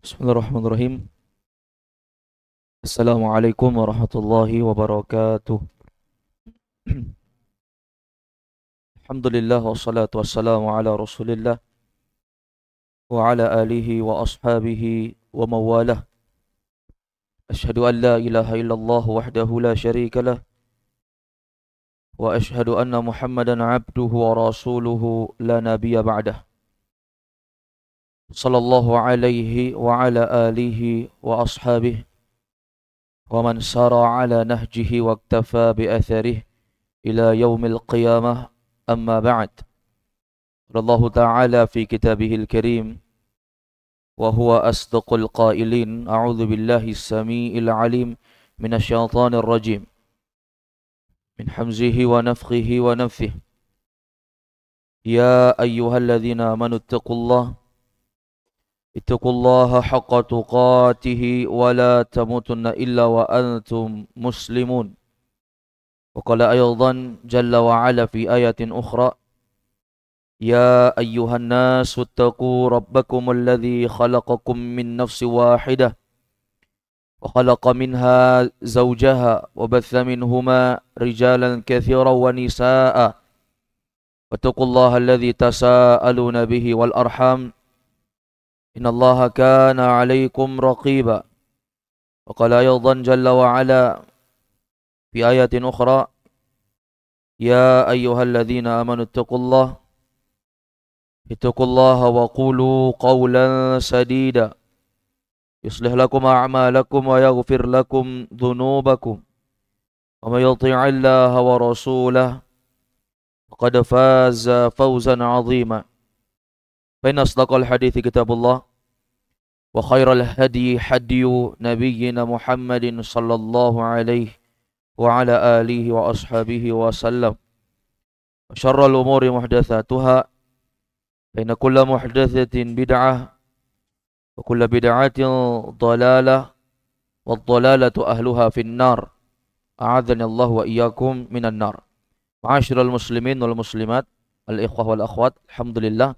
Bismillahirrahmanirrahim. Assalamualaikum warahmatullahi wabarakatuh. Alhamdulillah wassalatu wassalamu ala Rasulillah wa ala alihi wa ashabihi wa mawalah. Ashhadu an la ilaha illallah wahdahu la syarika lah wa ashhadu anna Muhammadan abduhu wa rasuluhu la nabiyya ba'dah. Sallallahu alaihi wa ala alihi wa ashabihi wa man sara ala nahjihi wa iktafa bi atharihi ila yaumil qiyamah. أما بعد. الله تعالى في كتابه الكريم وهو أصدق القائلين أعوذ بالله السميع العليم من الشيطان الرجيم من حمزه ونفخه ونفثه يا أيها الذين آمنوا اتقوا الله حق تقاته ولا تموتن إلا وأنتم مسلمون. وقال أيضا جل وعلا في آية أخرى يا أيها الناس اتقوا ربكم الذي خلقكم من نفس واحدة وخلق منها زوجها وبث منهما رجالا كثيرا ونساء واتقوا الله الذي تساءلون به والأرحام إن الله كان عليكم رقيبا. وقال أيضا جل وعلا في آيات أخرى يا أيها الذين آمنوا اتقوا الله وقولوا قولا سديدا يصلح لكم أعمالكم ويغفر لكم ذنوبكم ومن يطع الله ورسوله فقد فاز فوزا عظيما. فإن أصدق الحديث كتاب الله وخير الهدي هدي نبينا محمد صلى الله عليه وعلى آله وأصحابه وسلم. وشر الأمور محدثاتها فإن كل محدثة بدعة وكل بدعة ضلالة والضلالة أهلها في النار أعاذني الله وإياكم من النار. Ma'asyiral muslimin wal muslimat, al-ikhwah wal akhwat, alhamdulillah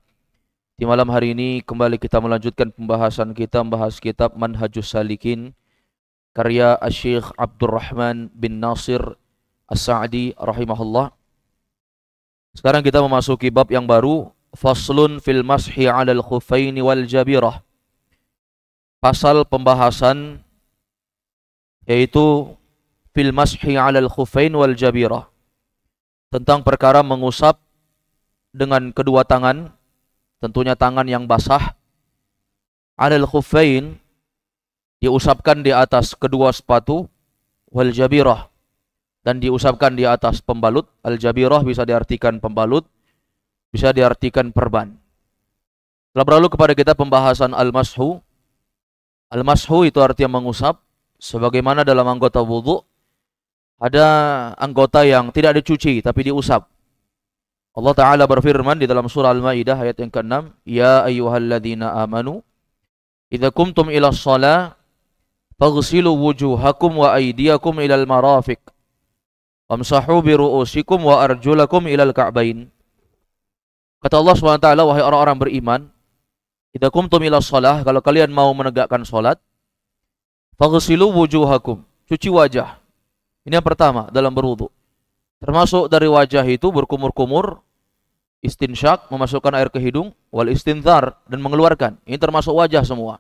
di malam hari ini kembali kita melanjutkan pembahasan kita membahas kitab Manhajus Salikin karya Syekh Abdurrahman bin Nasir As-Sa'di rahimahullah. Sekarang kita memasuki bab yang baru, faslun fil mashi 'alal khuffaini wal jabirah. Pasal pembahasan yaitu fil mashi 'alal khuffain wal jabirah, tentang perkara mengusap dengan kedua tangan, tentunya tangan yang basah, 'alal khuffain, diusapkan di atas kedua sepatu, wal jabirah, dan diusapkan di atas pembalut. Al jabirah bisa diartikan pembalut, bisa diartikan perban. Telah berlalu kepada kita pembahasan al-mashu. Al-mashu itu artinya mengusap, sebagaimana dalam anggota wudu ada anggota yang tidak dicuci tapi diusap. Allah Ta'ala berfirman di dalam surah Al-Maidah ayat yang ke-6, ya ayyuhalladzina amanu idza kumtum ila shalah faghsilu wujuhakum wa aydiyakum ilal marafiq wamsahu bi ru'usikum wa arjulakum ilal ka'bain. Kata Allah SWT, wahai orang-orang beriman, idza kumtum ila shalah, kalau kalian mau menegakkan salat, faghsilu wujuhakum, cuci wajah. Ini yang pertama dalam berwudu. Termasuk dari wajah itu berkumur-kumur, istinsyak, memasukkan air ke hidung, wal istinthar, dan mengeluarkan. Ini termasuk wajah semua.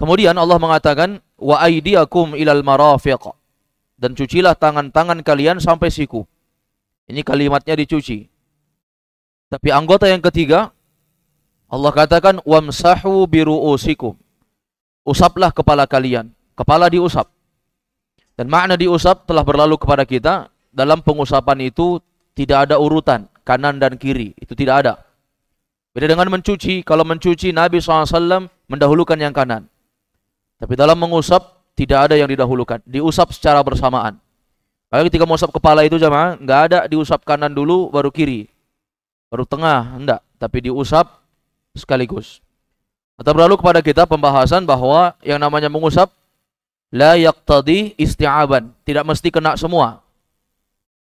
Kemudian Allah mengatakan wa aydiyakum ilal marafiq, dan cucilah tangan-tangan kalian sampai siku. Ini kalimatnya dicuci. Tapi anggota yang ketiga Allah katakan wamsahu biru'usikum, usaplah kepala kalian. Kepala diusap. Dan makna diusap telah berlalu kepada kita. Dalam pengusapan itu tidak ada urutan kanan dan kiri, itu tidak ada. Beda dengan mencuci. Kalau mencuci Nabi SAW mendahulukan yang kanan. Tapi dalam mengusap tidak ada yang didahulukan, diusap secara bersamaan. Kalau ketika mengusap kepala itu jamaah, nggak ada diusap kanan dulu baru kiri, baru tengah, enggak. Tapi diusap sekaligus. Atau berlalu kepada kita pembahasan bahwa yang namanya mengusap la yaqtadi isti'aban, tidak mesti kena semua.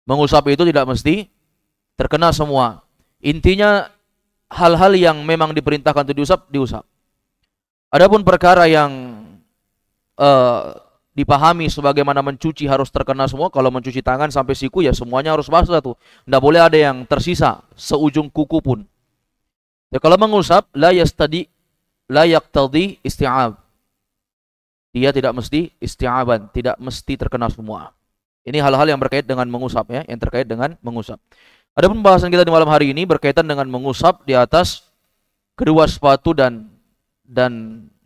Mengusap itu tidak mesti terkena semua. Intinya hal-hal yang memang diperintahkan untuk diusap, diusap. Adapun perkara yang eh, dipahami sebagaimana mencuci harus terkena semua, kalau mencuci tangan sampai siku ya semuanya harus basah tuh. Tidak boleh ada yang tersisa seujung kuku pun. Ya, kalau mengusap la yaqtadi isti'ab. Dia tidak mesti isti'aban, tidak mesti terkena semua. Ini hal-hal yang berkait dengan mengusap ya, yang terkait dengan mengusap. Ada pembahasan kita di malam hari ini berkaitan dengan mengusap di atas kedua sepatu dan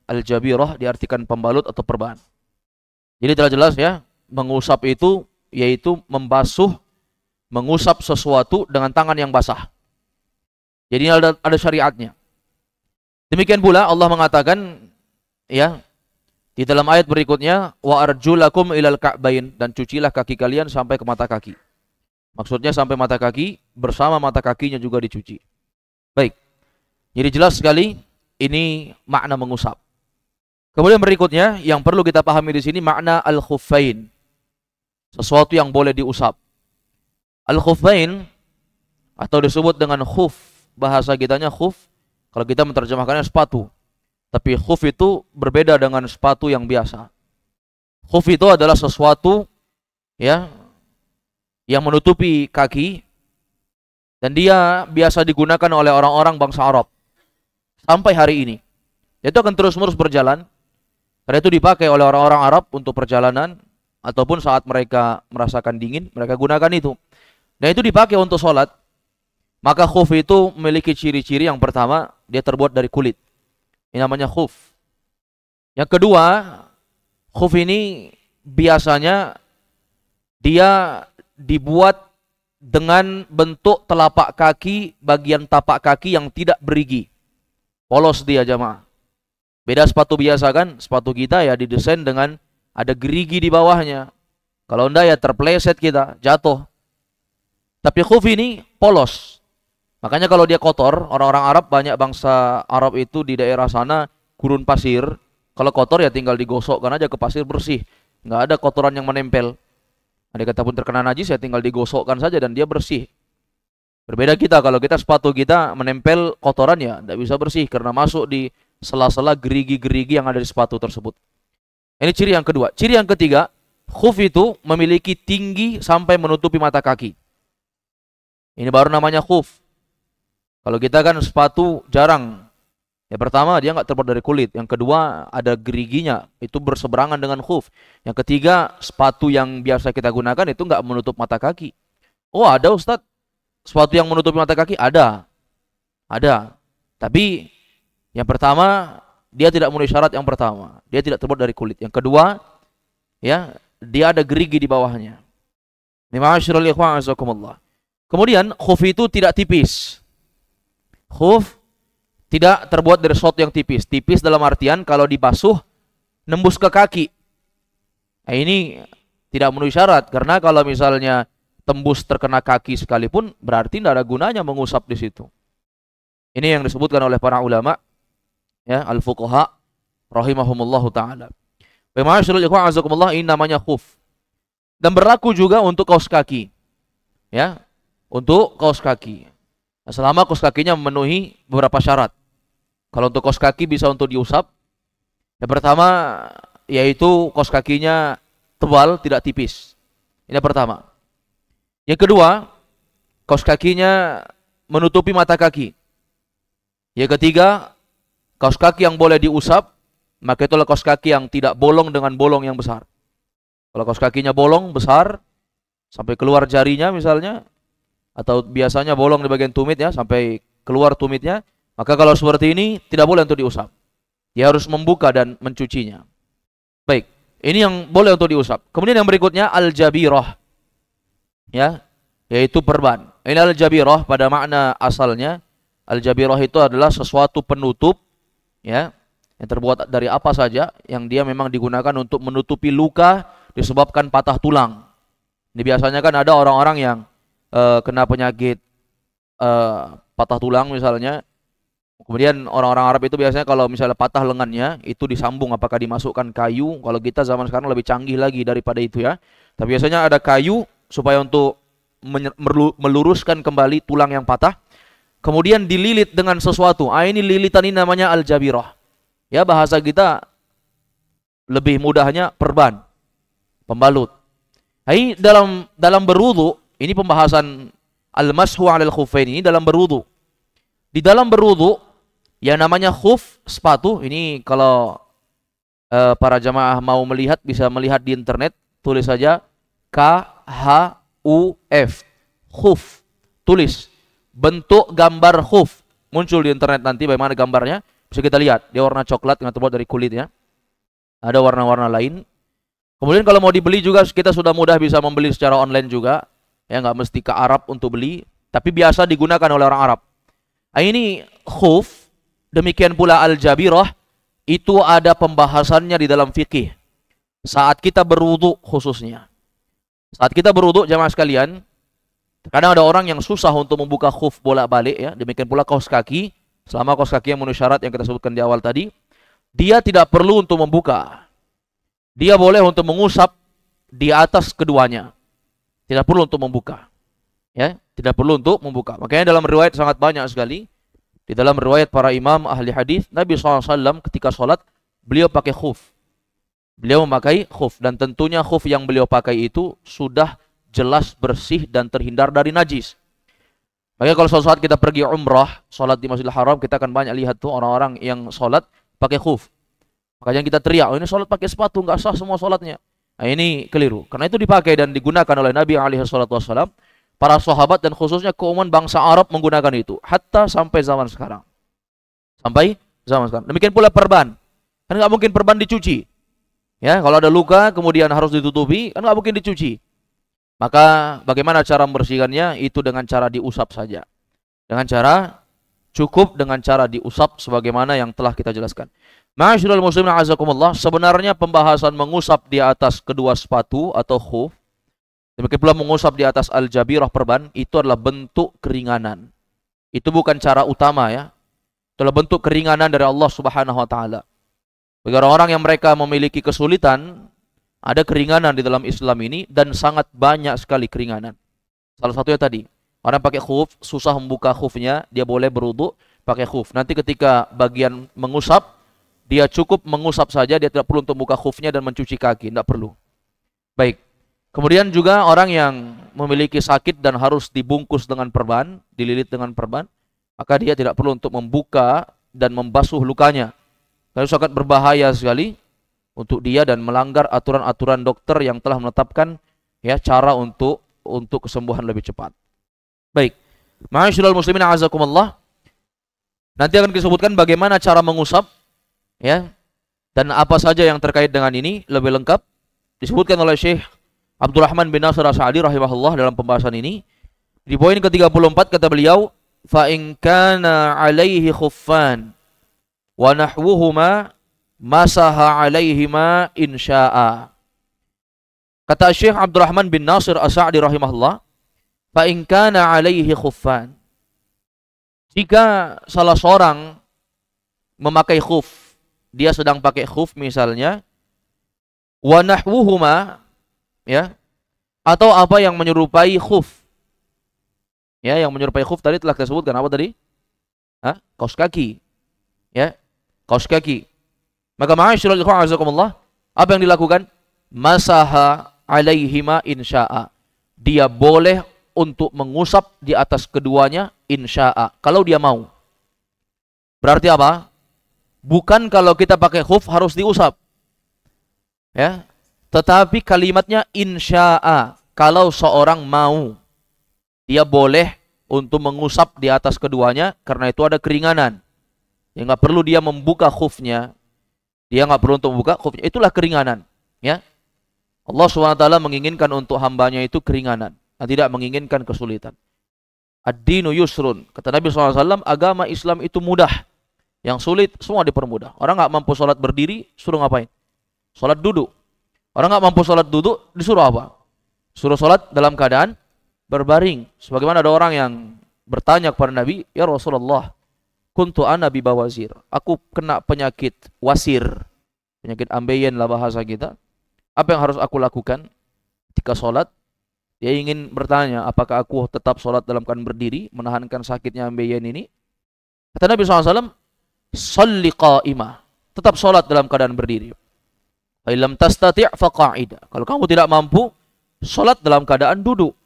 al-jabirah diartikan pembalut atau perban. Jadi telah jelas ya, mengusap itu yaitu mengusap sesuatu dengan tangan yang basah. Jadi ada syariatnya. Demikian pula Allah mengatakan ya di dalam ayat berikutnya, wa arjulakum ilal ka'bain, dan cucilah kaki kalian sampai ke mata kaki. Maksudnya sampai mata kaki bersama mata kakinya juga dicuci. Baik. Jadi jelas sekali ini makna mengusap. Kemudian berikutnya yang perlu kita pahami di sini makna al-khuffain. Sesuatu yang boleh diusap. Al-khuffain atau disebut dengan khuf, bahasa kitanya khuf, kalau kita menerjemahkannya sepatu. Tapi khuf itu berbeda dengan sepatu yang biasa. Khuf itu adalah sesuatu ya yang menutupi kaki dan dia biasa digunakan oleh orang-orang bangsa Arab sampai hari ini. Itu akan terus-menerus berjalan. Karena itu dipakai oleh orang-orang Arab untuk perjalanan ataupun saat mereka merasakan dingin, mereka gunakan itu. Dan itu dipakai untuk sholat. Maka khuf itu memiliki ciri-ciri. Yang pertama, dia terbuat dari kulit. Ini namanya khuf. Yang kedua, khuf ini biasanya dia dibuat dengan bentuk telapak kaki, bagian tapak kaki yang tidak berigi. Polos dia jamaah. Beda sepatu biasa kan, sepatu kita ya didesain dengan ada gerigi di bawahnya. Kalau enggak ya terpleset kita, jatuh. Tapi khuf ini polos. Makanya kalau dia kotor, orang-orang Arab, banyak bangsa Arab itu di daerah sana gurun pasir. Kalau kotor ya tinggal digosokkan aja ke pasir bersih. Nggak ada kotoran yang menempel. Ada kata pun terkena najis ya tinggal digosokkan saja dan dia bersih. Berbeda kita, kalau kita sepatu kita menempel kotoran ya tidak bisa bersih karena masuk di sela-sela gerigi-gerigi yang ada di sepatu tersebut. Ini ciri yang kedua. Ciri yang ketiga, khuf itu memiliki tinggi sampai menutupi mata kaki. Ini baru namanya khuf. Kalau kita kan sepatu jarang. Ya pertama dia nggak terbuat dari kulit. Yang kedua ada geriginya. Itu berseberangan dengan khuf. Yang ketiga sepatu yang biasa kita gunakan itu nggak menutup mata kaki. Oh ada Ustadz. Sepatu yang menutupi mata kaki? Ada. Ada. Tapi yang pertama, dia tidak memenuhi syarat yang pertama. Dia tidak terbuat dari kulit. Yang kedua, ya, dia ada gerigi di bawahnya. Kemudian, khuf itu tidak tipis. Khuf tidak terbuat dari sesuatu yang tipis. Tipis dalam artian kalau dibasuh, nembus ke kaki. Nah, ini tidak memenuhi syarat. Karena kalau misalnya tembus terkena kaki sekalipun, berarti tidak ada gunanya mengusap di situ. Ini yang disebutkan oleh para ulama. Ya, al-fuqaha rahimahumullahu taala. Ini namanya khuf. Dan berlaku juga untuk kaos kaki. Ya, untuk kaos kaki. Nah, selama kaos kakinya memenuhi beberapa syarat. Kalau untuk kaos kaki bisa untuk diusap. Yang pertama yaitu kaos kakinya tebal, tidak tipis. Ini yang pertama. Yang kedua, kaos kakinya menutupi mata kaki. Yang ketiga, kaos kaki yang boleh diusap, maka itulah kaos kaki yang tidak bolong dengan bolong yang besar. Kalau kaos kakinya bolong, besar, sampai keluar jarinya misalnya, atau biasanya bolong di bagian tumit ya, sampai keluar tumitnya, maka kalau seperti ini tidak boleh untuk diusap. Dia harus membuka dan mencucinya. Baik, ini yang boleh untuk diusap. Kemudian yang berikutnya, al-jabirah. Ya, yaitu perban. Ini al-jabirah pada makna asalnya, al-jabirah itu adalah sesuatu penutup ya, yang terbuat dari apa saja yang dia memang digunakan untuk menutupi luka disebabkan patah tulang. Ini biasanya kan ada orang-orang yang kena penyakit patah tulang misalnya. Kemudian orang-orang Arab itu biasanya kalau misalnya patah lengannya itu disambung, apakah dimasukkan kayu. Kalau kita zaman sekarang lebih canggih lagi daripada itu ya. Tapi biasanya ada kayu supaya untuk meluruskan kembali tulang yang patah. Kemudian dililit dengan sesuatu. Ini lilitan ini namanya al-jabirah. Ya, bahasa kita lebih mudahnya perban, pembalut. Ini dalam berwudu, ini pembahasan al-mashu 'alal khuffain ini dalam berwudu. Di dalam berwudu yang namanya khuf, sepatu, ini kalau para jamaah mau melihat bisa melihat di internet, tulis saja KHUF, khuf. Tulis bentuk gambar khuf, muncul di internet nanti bagaimana gambarnya, bisa kita lihat. Dia warna coklat yang terbuat dari kulitnya. Ada warna-warna lain. Kemudian kalau mau dibeli juga kita sudah mudah bisa membeli secara online juga. Ya, nggak mesti ke Arab untuk beli, tapi biasa digunakan oleh orang Arab. Nah, ini khuf, demikian pula al-jabirah, itu ada pembahasannya di dalam fikih. Saat kita berwudu khususnya. Saat kita berwudu jamaah sekalian, kadang ada orang yang susah untuk membuka khuf bolak-balik ya, demikian pula kaos kaki. Selama kaos kaki yang memenuhi syarat yang kita sebutkan di awal tadi, dia tidak perlu untuk membuka. Dia boleh untuk mengusap di atas keduanya. Tidak perlu untuk membuka. Ya, tidak perlu untuk membuka. Makanya dalam riwayat sangat banyak sekali. Di dalam riwayat para imam ahli hadis, Nabi SAW ketika sholat, beliau pakai khuf. Beliau memakai khuf. Dan tentunya khuf yang beliau pakai itu sudah jelas bersih dan terhindar dari najis. Makanya kalau suatu saat kita pergi umrah, sholat di Masjidil Haram, kita akan banyak lihat tuh orang-orang yang sholat pakai khuf. Makanya kita teriak, oh ini sholat pakai sepatu, nggak sah semua sholatnya. Nah ini keliru. Karena itu dipakai dan digunakan oleh Nabi SAW, para sahabat dan khususnya keumuman bangsa Arab menggunakan itu. Hatta sampai zaman sekarang. Sampai zaman sekarang. Demikian pula perban. Kan nggak mungkin perban dicuci. Ya, kalau ada luka kemudian harus ditutupi, kan nggak mungkin dicuci. Maka bagaimana cara membersihkannya? Itu dengan cara diusap saja. Cukup dengan cara diusap sebagaimana yang telah kita jelaskan. Ma'asyiral muslimin azakumullah, sebenarnya pembahasan mengusap di atas kedua sepatu atau khuf, demikian pula mengusap di atas al-jabirah perban, itu adalah bentuk keringanan. Itu bukan cara utama ya. Itu adalah bentuk keringanan dari Allah Subhanahu wa taala. Bagi orang-orang yang mereka memiliki kesulitan, ada keringanan di dalam Islam ini dan sangat banyak sekali keringanan. Salah satunya tadi, orang pakai khuf, susah membuka khufnya, dia boleh berwudu pakai khuf. Nanti ketika bagian mengusap, dia cukup mengusap saja, dia tidak perlu untuk membuka khufnya dan mencuci kaki, tidak perlu. Baik. Kemudian juga orang yang memiliki sakit dan harus dibungkus dengan perban, dililit dengan perban, maka dia tidak perlu untuk membuka dan membasuh lukanya. Karena sangat berbahaya sekali untuk dia dan melanggar aturan-aturan dokter yang telah menetapkan ya cara untuk kesembuhan lebih cepat. Baik. Ma'asyiral muslimin a'azakumullah. Nanti akan disebutkan bagaimana cara mengusap ya. Dan apa saja yang terkait dengan ini lebih lengkap disebutkan oleh Syekh Abdurrahman bin Nasir As-Sa'di rahimahullah dalam pembahasan ini. Di poin ke-34 kata beliau, fa in kana 'alaihi khuffan wa nahwuhuma masaha 'alaihima insya'a. Kata Syekh Abdurrahman bin Nasir As-Sa'di rahimahullah, fa in kana 'alaihi khuffan. Jika salah seorang memakai khuf, dia sedang pakai khuf misalnya, wa nahwuhuma ya, atau apa yang menyerupai khuf. Ya, yang menyerupai khuf tadi telah kita sebutkan apa tadi? Kaos kaki. Ya, kaos kaki. Maka ma'asyiral ikhwan azakumullah, apa yang dilakukan? Masaha alaihima insya'a. Dia boleh untuk mengusap di atas keduanya insya'a, kalau dia mau. Berarti apa? Bukan kalau kita pakai khuf harus diusap. Ya. Tetapi kalimatnya insya'a, kalau seorang mau, dia boleh untuk mengusap di atas keduanya karena itu ada keringanan. Ya, nggak perlu dia membuka khufnya. Dia nggak perlu untuk membuka khufnya. Itulah keringanan. Ya. Allah SWT menginginkan untuk hambanya itu keringanan, dan tidak menginginkan kesulitan. Ad-dinu yusrun. Kata Nabi SAW, agama Islam itu mudah. Yang sulit semua dipermudah. Orang nggak mampu sholat berdiri, suruh ngapain? Sholat duduk. Orang nggak mampu sholat duduk, disuruh apa? Suruh sholat dalam keadaan berbaring. Sebagaimana ada orang yang bertanya kepada Nabi, ya Rasulullah, kuntu ana bi bawazir. Aku kena penyakit wasir, penyakit ambeien lah bahasa kita. Apa yang harus aku lakukan ketika sholat? Dia ingin bertanya, apakah aku tetap sholat dalam keadaan berdiri, menahankan sakitnya ambeien ini? Kata Nabi SAW, sholli qa'imah. tetap sholat dalam keadaan berdiri. Fa illam tastati' faqa'ida. Kalau kamu tidak mampu, sholat dalam keadaan duduk.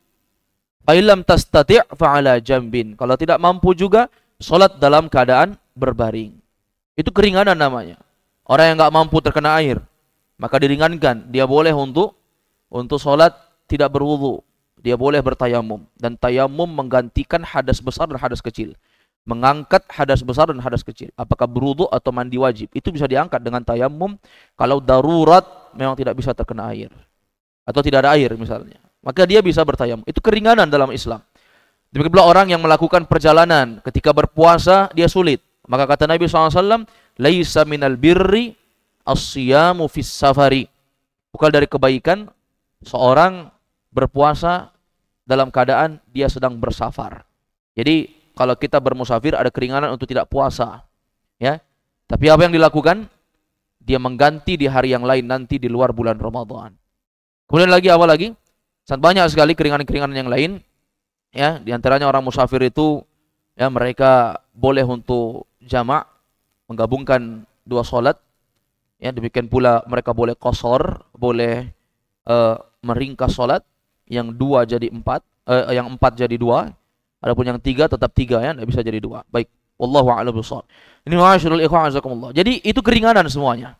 Fa illam tastati' fa'ala jambin. Kalau tidak mampu juga, sholat dalam keadaan berbaring. Itu keringanan namanya. Orang yang nggak mampu terkena air, maka diringankan. Dia boleh untuk sholat tidak berwudu. Dia boleh bertayamum. Dan tayamum menggantikan hadas besar dan hadas kecil. Mengangkat hadas besar dan hadas kecil. Apakah berwudu atau mandi wajib. Itu bisa diangkat dengan tayamum. Kalau darurat memang tidak bisa terkena air. Atau tidak ada air misalnya. Maka dia bisa bertayamum. Itu keringanan dalam Islam. Demikian pula orang yang melakukan perjalanan. Ketika berpuasa dia sulit. Maka kata Nabi SAW, Laisa minal birri as-siyamu fis safari. Bukan dari kebaikan seorang berpuasa dalam keadaan dia sedang bersafar. Jadi kalau kita bermusafir ada keringanan untuk tidak puasa, ya. Tapi apa yang dilakukan? Dia mengganti di hari yang lain nanti di luar bulan Ramadan. Kemudian lagi apa lagi? Sangat banyak sekali keringanan-keringanan yang lain, ya. Di antaranya orang musafir itu, ya, mereka boleh untuk jamak, menggabungkan dua sholat, ya. Demikian pula mereka boleh qasar, boleh meringkas sholat, yang dua jadi empat, yang empat jadi dua. Adapun yang tiga tetap tiga, ya, tidak bisa jadi dua. Baik, wallahu a'lam bishawab. Ini ma'asyiral ikhwan azakumullah. Jadi itu keringanan semuanya.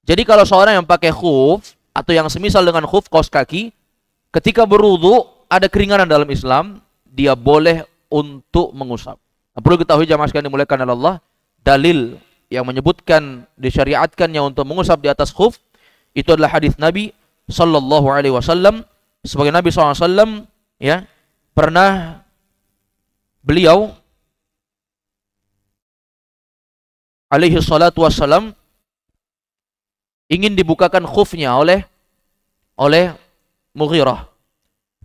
Jadi kalau seorang yang pakai khuf atau yang semisal dengan khuf kaos kaki, ketika berwudu ada keringanan dalam Islam, dia boleh untuk mengusap. Nah, perlu ketahui jamaah sekalian dimuliakan oleh Allah, dalil yang menyebutkan disyariatkannya untuk mengusap di atas khuf itu adalah hadis Nabi sallallahu alaihi wasallam. Sebagai Nabi sallallahu alaihi wasallam, ya, pernah beliau alaihi salatu wassalam ingin dibukakan khufnya oleh Mughirah.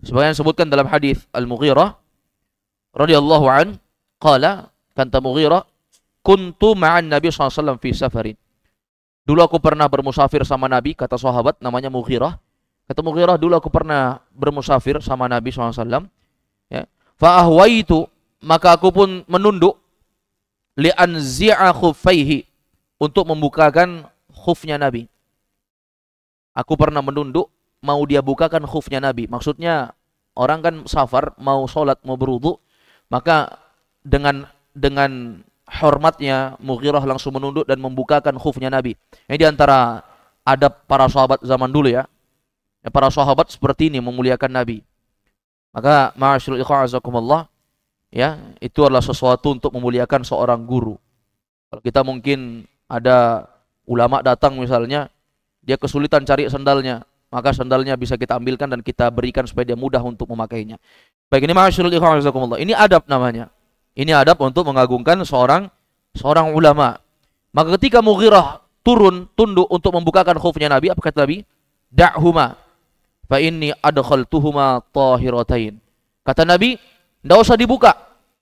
Sebagian sebutkan dalam hadis Al-Mughirah radhiyallahu an, qala, kata Mughirah, kuntu ma'an Nabi sallallahu alaihi wasallam fi safarin. Dulu aku pernah bermusafir sama Nabi, kata sahabat namanya Mughirah. Kata Mughirah, dulu aku pernah bermusafir sama Nabi sallallahu alaihi wasallam, ya. Fa ahwaitu, maka aku pun menunduk, li anzi'a khuffaihi, untuk membukakan khufnya Nabi. Aku pernah menunduk mau dia bukakan khufnya Nabi. Maksudnya orang kan safar, mau sholat, mau berwudu, maka dengan hormatnya Mughirah langsung menunduk dan membukakan khufnya Nabi. Ini diantara adab para sahabat zaman dulu, ya. Para sahabat seperti ini memuliakan Nabi. Maka ma'asyiral ikhwan azakumullah, ya, itu adalah sesuatu untuk memuliakan seorang guru. Kalau kita mungkin ada ulama datang misalnya, dia kesulitan cari sandalnya, maka sandalnya bisa kita ambilkan dan kita berikan supaya dia mudah untuk memakainya. Baik, ini ma'asyiral ikhwan azakumullah. Ini adab namanya. Ini adab untuk mengagungkan seorang ulama. Maka ketika Mughirah turun tunduk untuk membukakan khufnya Nabi, apa kata Nabi? Da'huma fa inni adkhaltuhuma tahiratain. Kata Nabi, tidak usah dibuka,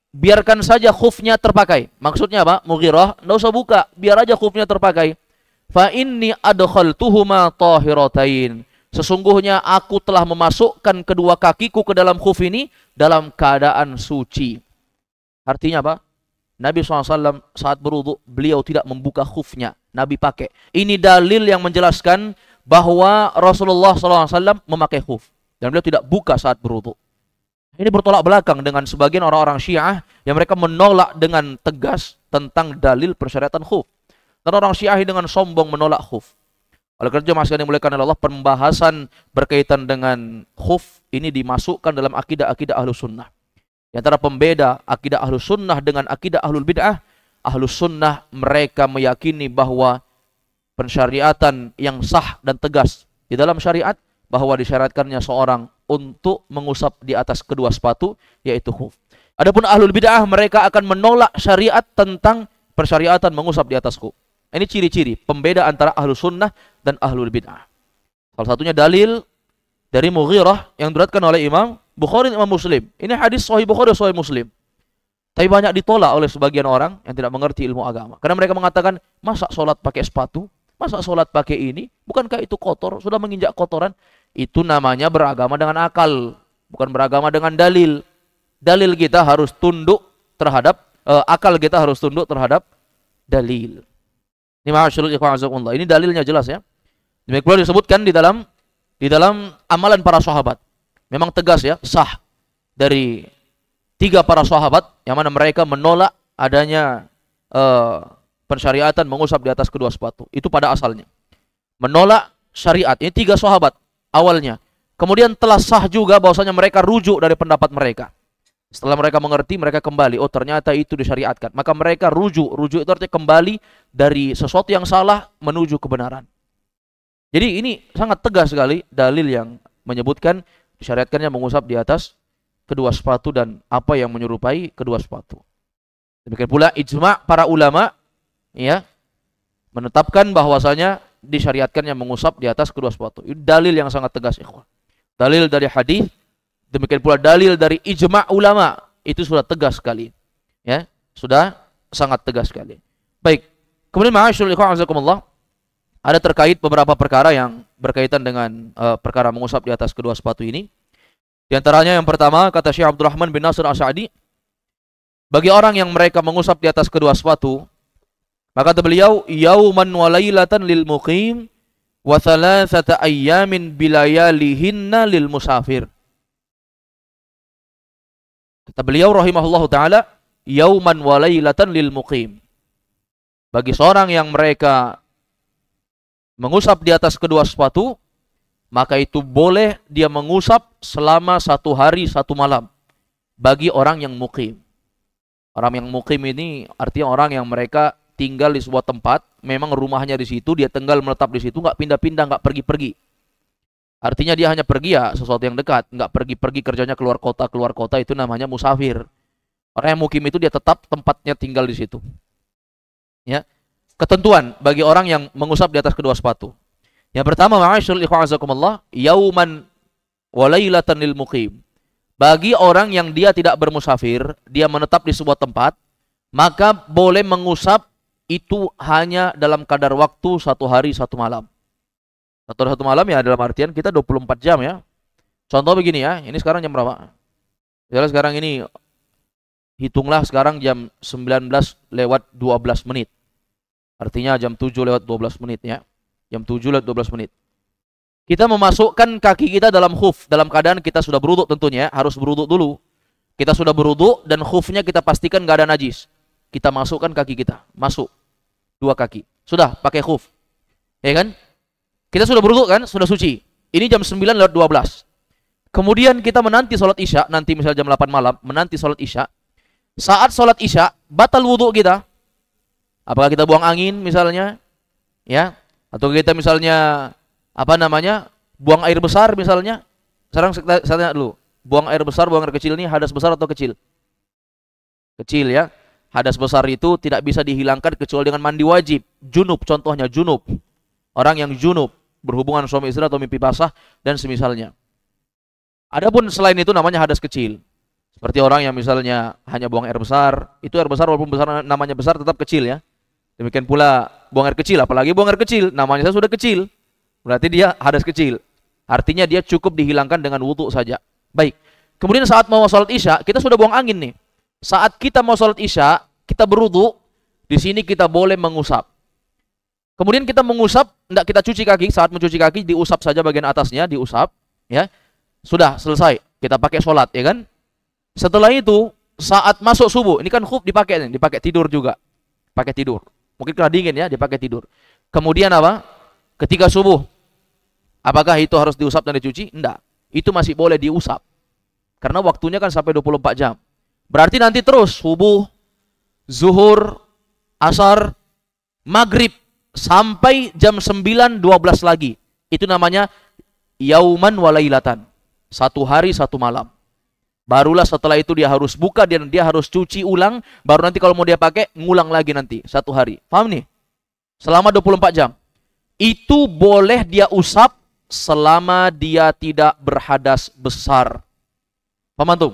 biarkan saja khufnya terpakai. Maksudnya apa? Mughirah, tidak usah buka, biar aja khufnya terpakai. Fa inni adkhaltuhuma tahiratain. Sesungguhnya aku telah memasukkan kedua kakiku ke dalam khuf ini dalam keadaan suci. Artinya apa? Nabi SAW saat berwudu, beliau tidak membuka khufnya, Nabi pakai. Ini dalil yang menjelaskan bahwa Rasulullah SAW memakai khuf. Dan beliau tidak buka saat berwudu. Ini bertolak belakang dengan sebagian orang-orang Syiah yang mereka menolak dengan tegas tentang dalil persyaratan khuf. Dan orang Syiah dengan sombong menolak khuf. Oleh kerja masih dimuliakan oleh Allah, pembahasan berkaitan dengan khuf ini dimasukkan dalam akidah-akidah Ahlus Sunnah. Di antara pembeda akidah Ahlus Sunnah dengan akidah Ahlul Bid'ah, Ahlus Sunnah mereka meyakini bahwa pensyariatan yang sah dan tegas di dalam syariat, bahwa disyariatkannya seorang untuk mengusap di atas kedua sepatu, yaitu khuf. Adapun Ahlul Bid'ah mereka akan menolak syariat tentang persyariatan mengusap di atas khuf. Ini ciri-ciri pembeda antara Ahlus Sunnah dan Ahlul Bid'ah. Salah satunya dalil dari Mughirah yang diriwayatkan oleh Imam Bukhari dan Imam Muslim. Ini hadis sahih Bukhari dan sahih Muslim. Tapi banyak ditolak oleh sebagian orang yang tidak mengerti ilmu agama. Karena mereka mengatakan, masa sholat pakai sepatu? Masa sholat pakai ini? Bukankah itu kotor? Sudah menginjak kotoran? Itu namanya beragama dengan akal, bukan beragama dengan dalil. Dalil kita harus tunduk terhadap, akal kita harus tunduk terhadap dalil. Ini ma'asyiral ikhwan azakumullah. Ini dalilnya jelas ya. Demikian pula disebutkan di dalam amalan para sahabat. Memang tegas ya, sah dari 3 para sahabat yang mana mereka menolak adanya pensyariatan mengusap di atas kedua sepatu. Itu pada asalnya. Menolak syariat. Ini 3 sahabat awalnya. Kemudian telah sah juga bahwasanya mereka rujuk dari pendapat mereka. Setelah mereka mengerti, mereka kembali. Oh, ternyata itu disyariatkan. Maka mereka rujuk. Rujuk itu artinya kembali dari sesuatu yang salah menuju kebenaran. Jadi ini sangat tegas sekali dalil yang menyebutkan disyariatkannya mengusap di atas kedua sepatu dan apa yang menyerupai kedua sepatu. Demikian pula ijma' para ulama ya menetapkan bahwasanya disyariatkannya mengusap di atas kedua sepatu. Ini dalil yang sangat tegas, ikhwan. Dalil dari hadis. Demikian pula dalil dari ijma' ulama, itu sudah tegas sekali. Ya, sudah sangat tegas sekali. Baik. Kemudian ma'asyiral ikhwan azakumullah, ada terkait beberapa perkara yang berkaitan dengan perkara mengusap di atas kedua sepatu ini. Di antaranya yang pertama kata Syekh Abdurrahman bin Nasir Asy'adi, bagi orang yang mereka mengusap di atas kedua sepatu, maka kata beliau, yauman wa lailatan lil muqim wa thalathata ayyamin bilayalihinna lil musafir. Kata beliau rahimahullahu taala, yauman wa lailatan lil muqim. Bagi seorang yang mereka mengusap di atas kedua sepatu, maka itu boleh dia mengusap selama 1 hari 1 malam bagi orang yang muqim. Orang yang muqim ini artinya orang yang mereka tinggal di sebuah tempat, memang rumahnya di situ, dia tinggal menetap di situ, nggak pindah-pindah, nggak pergi-pergi. Artinya dia hanya pergi ya sesuatu yang dekat, nggak pergi-pergi kerjanya keluar kota, itu namanya musafir. Orang yang mukim itu dia tetap tempatnya tinggal di situ. Ya. Ketentuan bagi orang yang mengusap di atas kedua sepatu. Yang pertama, ma'asyiral ikhwan azakumullah, yauman wa lailatan lil muqim. Bagi orang yang dia tidak bermusafir, dia menetap di sebuah tempat, maka boleh mengusap itu hanya dalam kadar waktu 1 hari 1 malam. 1 hari 1 malam ya dalam artian kita 24 jam ya. Contoh begini ya, ini sekarang jam berapa? Jadi sekarang ini hitunglah sekarang jam 19:12 menit. Artinya jam 7:12 menit ya. Jam 7:12 menit. Kita memasukkan kaki kita dalam khuf, dalam keadaan kita sudah berwudu tentunya, harus berwudu dulu. Kita sudah berwudu dan khufnya kita pastikan enggak ada najis. Kita masukkan kaki kita, masuk 2 kaki. Sudah pakai khuf. Ya kan? Kita sudah berwudu kan? Sudah suci. Ini jam 9:12. Kemudian kita menanti sholat isya, nanti misalnya jam 8 malam, menanti sholat isya. Saat sholat isya, batal wudu kita. Apakah kita buang angin misalnya? Ya, atau kita misalnya buang air besar misalnya. Sekarang saya tanya dulu, buang air besar, buang air kecil ini hadas besar atau kecil? Kecil ya. Hadas besar itu tidak bisa dihilangkan kecuali dengan mandi wajib. Junub contohnya, junub. Orang yang junub, berhubungan suami istri atau mimpi basah dan semisalnya. Adapun selain itu namanya hadas kecil. Seperti orang yang misalnya hanya buang air besar, itu air besar walaupun besar namanya besar tetap kecil ya. Demikian pula buang air kecil, apalagi buang air kecil, namanya sudah kecil. Berarti dia hadas kecil. Artinya dia cukup dihilangkan dengan wudu saja. Baik. Kemudian saat mau salat isya, kita sudah buang angin nih. Saat kita mau salat isya, kita berwudu, di sini kita boleh mengusap. Kemudian kita mengusap, tidak kita cuci kaki, saat mencuci kaki diusap saja bagian atasnya, diusap, ya. Sudah selesai, kita pakai sholat, ya kan? Setelah itu, saat masuk subuh, ini kan khuf dipakai tidur juga. Pakai tidur. Mungkin karena dingin ya, dipakai tidur. Kemudian apa? Ketika subuh, apakah itu harus diusap dan dicuci? Enggak. Itu masih boleh diusap. Karena waktunya kan sampai 24 jam. Berarti nanti terus subuh, zuhur, asar, maghrib sampai jam 9:12 lagi. Itu namanya yauman walailatan. 1 hari 1 malam. Barulah setelah itu dia harus buka dan dia harus cuci ulang. Baru nanti kalau mau dia pakai, ngulang lagi nanti 1 hari. Paham nih? Selama 24 jam. Itu boleh dia usap selama dia tidak berhadas besar. Paham antum?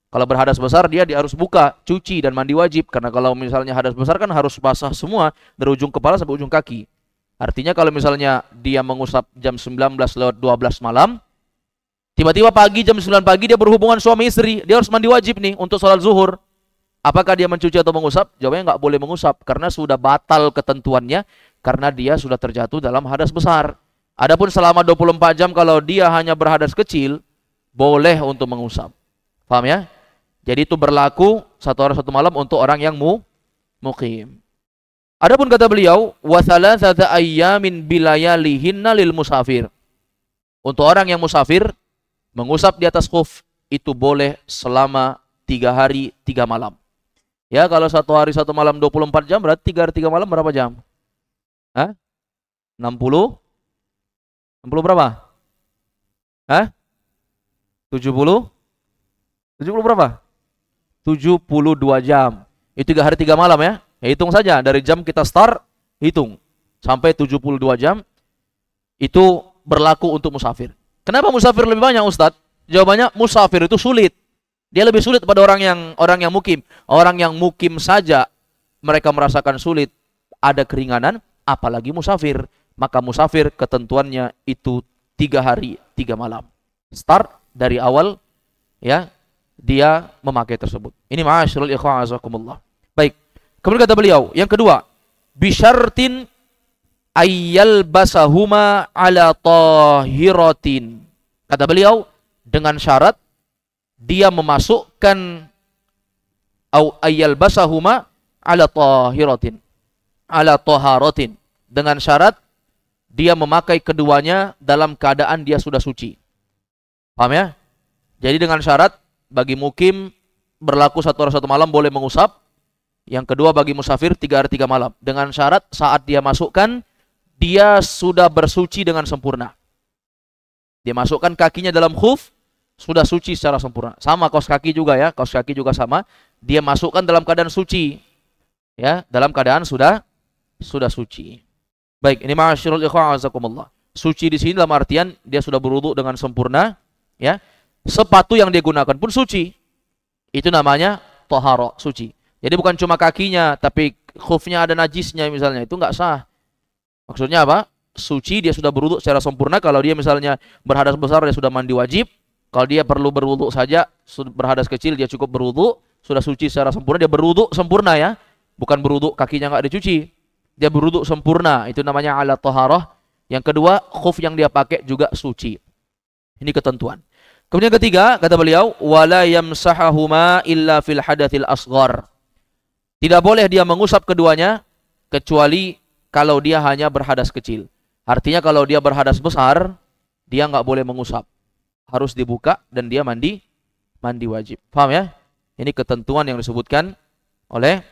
Kalau berhadas besar dia harus buka, cuci dan mandi wajib. Karena kalau misalnya hadas besar kan harus basah semua dari ujung kepala sampai ujung kaki. Artinya kalau misalnya dia mengusap jam 19:12 malam, tiba-tiba pagi jam 9 pagi dia berhubungan suami istri, dia harus mandi wajib nih untuk sholat zuhur. Apakah dia mencuci atau mengusap? Jawabnya nggak boleh mengusap karena sudah batal ketentuannya karena dia sudah terjatuh dalam hadas besar. Adapun selama 24 jam kalau dia hanya berhadas kecil, boleh untuk mengusap. Paham ya? Jadi itu berlaku 1 hari 1 malam untuk orang yang mukim. Adapun kata beliau, wa thalathata ayyamin bilayalihinna lil musafir. Untuk orang yang musafir, mengusap di atas khuf itu boleh selama 3 hari 3 malam. Ya, kalau 1 hari 1 malam 24 jam, berarti 3 hari 3 malam berapa jam? Hah? 60? 60 berapa? Hah? 70? 70 berapa? 72 jam. Itu 3 hari 3 malam ya. Hitung saja dari jam kita start, hitung sampai 72 jam. Itu berlaku untuk musafir. Kenapa musafir lebih banyak, Ustadz? Jawabannya, musafir itu sulit. Dia lebih sulit pada orang yang mukim. Orang yang mukim saja mereka merasakan sulit, ada keringanan, apalagi musafir. Maka musafir ketentuannya itu 3 hari 3 malam. Start dari awal ya dia memakai tersebut. Ini ma'asyiral ikhwan azakumullah. Baik. Kemudian kata beliau, yang kedua, bisyartin ayyal basahuma ala tahiratin. Kata beliau, dengan syarat dia memasukkan au ayyal basahuma ala tahiratin. Ala taharatin. Dengan syarat dia memakai keduanya dalam keadaan dia sudah suci. Paham ya? Jadi dengan syarat bagi mukim berlaku 1 hari 1 malam boleh mengusap. Yang kedua bagi musafir 3 hari 3 malam. Dengan syarat saat dia masukkan, dia sudah bersuci dengan sempurna. Dia masukkan kakinya dalam khuf, sudah suci secara sempurna. Sama kaos kaki juga ya, kaos kaki juga sama. Dia masukkan dalam keadaan suci. Ya, dalam keadaan sudah suci. Baik, ini ma'asyiral ikhwan azakumullah. Suci di sini dalam artian dia sudah berwudu dengan sempurna, ya. Sepatu yang dia gunakan pun suci. Itu namanya thahara, suci. Jadi bukan cuma kakinya, tapi khufnya ada najisnya misalnya, itu enggak sah. Maksudnya apa? Suci, dia sudah berwudu secara sempurna. Kalau dia misalnya berhadas besar, dia sudah mandi wajib. Kalau dia perlu berwudu saja, berhadas kecil, dia cukup berwudu, sudah suci secara sempurna. Dia berwudu sempurna ya, bukan berwudu kakinya enggak dicuci. Dia berwudu sempurna, itu namanya ala taharah. Yang kedua, khuf yang dia pakai juga suci. Ini ketentuan. Kemudian ketiga, kata beliau, wala yamsahahuma illa fil hadatsil asghar. Tidak boleh dia mengusap keduanya kecuali kalau dia hanya berhadas kecil. Artinya kalau dia berhadas besar, dia nggak boleh mengusap. Harus dibuka dan dia mandi wajib. Paham ya? Ini ketentuan yang disebutkan oleh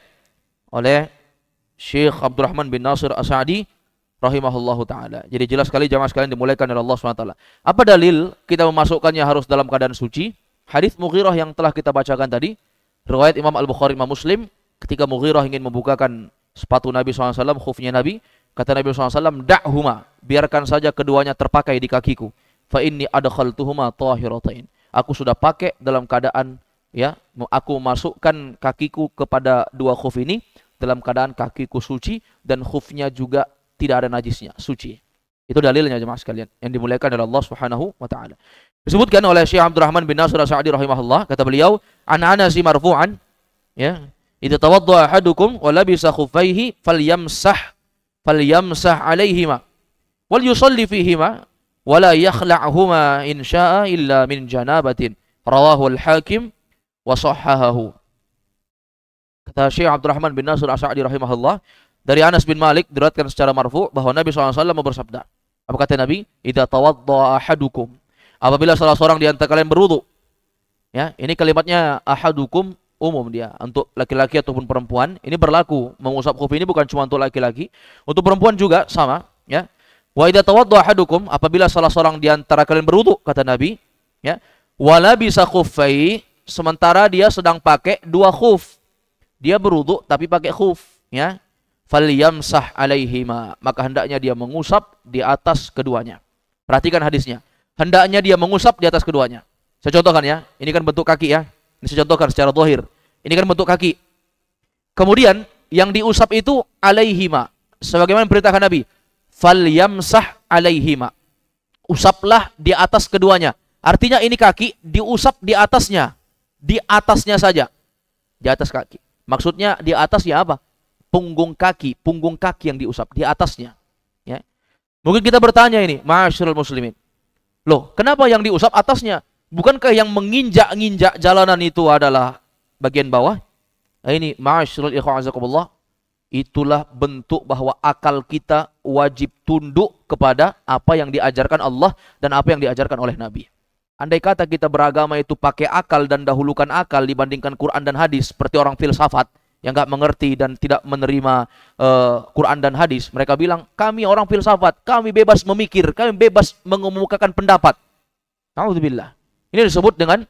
Syekh Abdurrahman bin Nasir As-Sa'di rahimahullahu ta'ala. Jadi jelas sekali jamaah sekalian dimuliakan oleh Allah SWT. Apa dalil kita memasukkannya harus dalam keadaan suci? Hadis Mughirah yang telah kita bacakan tadi, riwayat Imam Al-Bukhari, Imam Muslim, ketika Mughirah ingin membukakan sepatu Nabi SAW, khufnya Nabi, kata Nabi SAW, da'huma, biarkan saja keduanya terpakai di kakiku. Fa inni adkhaltuhuma tahiratain. Aku sudah pakai dalam keadaan, ya, aku masukkan kakiku kepada 2 khuf ini dalam keadaan kakiku suci dan khufnya juga tidak ada najisnya, suci. Itu dalilnya jemaah sekalian yang dimuliakan oleh Allah Subhanahu wa taala. Disebutkan oleh Syekh Abdurrahman bin Nasir As-Sa'di rahimahullah, kata beliau, an Anas marfu'an, ya, idza tawadda ahadukum wa labisa khuffaihi falyamsah 'alaihima wal yusalli fihima wa la yakhla'huma in syaa'a illa min janabatin. Rawahu al-Hakim wa sahhahahu. Kata Syekh Abdurrahman bin Nasir As-Sa'di rahimahullah, dari Anas bin Malik diriwayatkan secara marfu bahwa Nabi SAW bersabda. Apa kata Nabi? Idza tawadda ahadukum, apabila salah seorang di antara kalian berwudu. Ya, ini kalimatnya ahadukum umum dia untuk laki-laki ataupun perempuan. Ini berlaku, mengusap khuf ini bukan cuma untuk laki-laki, untuk perempuan juga sama, ya. Wa idza tawadda ahadukum, apabila salah seorang di antara kalian berwudu, kata Nabi, ya, wala bisa khuffai, sementara dia sedang pakai 2 khuf. Dia berwudu tapi pakai khuf, ya. Falyamsah alaihima, maka hendaknya dia mengusap di atas keduanya. Perhatikan hadisnya. Hendaknya dia mengusap di atas keduanya. Saya contohkan ya. Ini kan bentuk kaki ya. Ini saya contohkan secara zahir. Ini kan bentuk kaki. Kemudian yang diusap itu alaihima. Sebagaimana perintahkan Nabi. Falyamsah alaihima. Usaplah di atas keduanya. Artinya ini kaki diusap di atasnya. Di atasnya saja. Di atas kaki. Maksudnya di atasnya apa? Punggung kaki yang diusap di atasnya. Ya. Mungkin kita bertanya ini, ma'asyiral muslimin. Loh, kenapa yang diusap atasnya? Bukankah yang menginjak-nginjak jalanan itu adalah bagian bawah? Nah, ini ma'asyiral ikhwan, itulah bentuk bahwa akal kita wajib tunduk kepada apa yang diajarkan Allah dan apa yang diajarkan oleh Nabi. Andai kata kita beragama itu pakai akal dan dahulukan akal dibandingkan Quran dan hadis, seperti orang filsafat yang nggak mengerti dan tidak menerima Quran dan hadis, mereka bilang, kami orang filsafat, kami bebas memikir, kami bebas mengemukakan pendapat. Alhamdulillah. Ini disebut dengan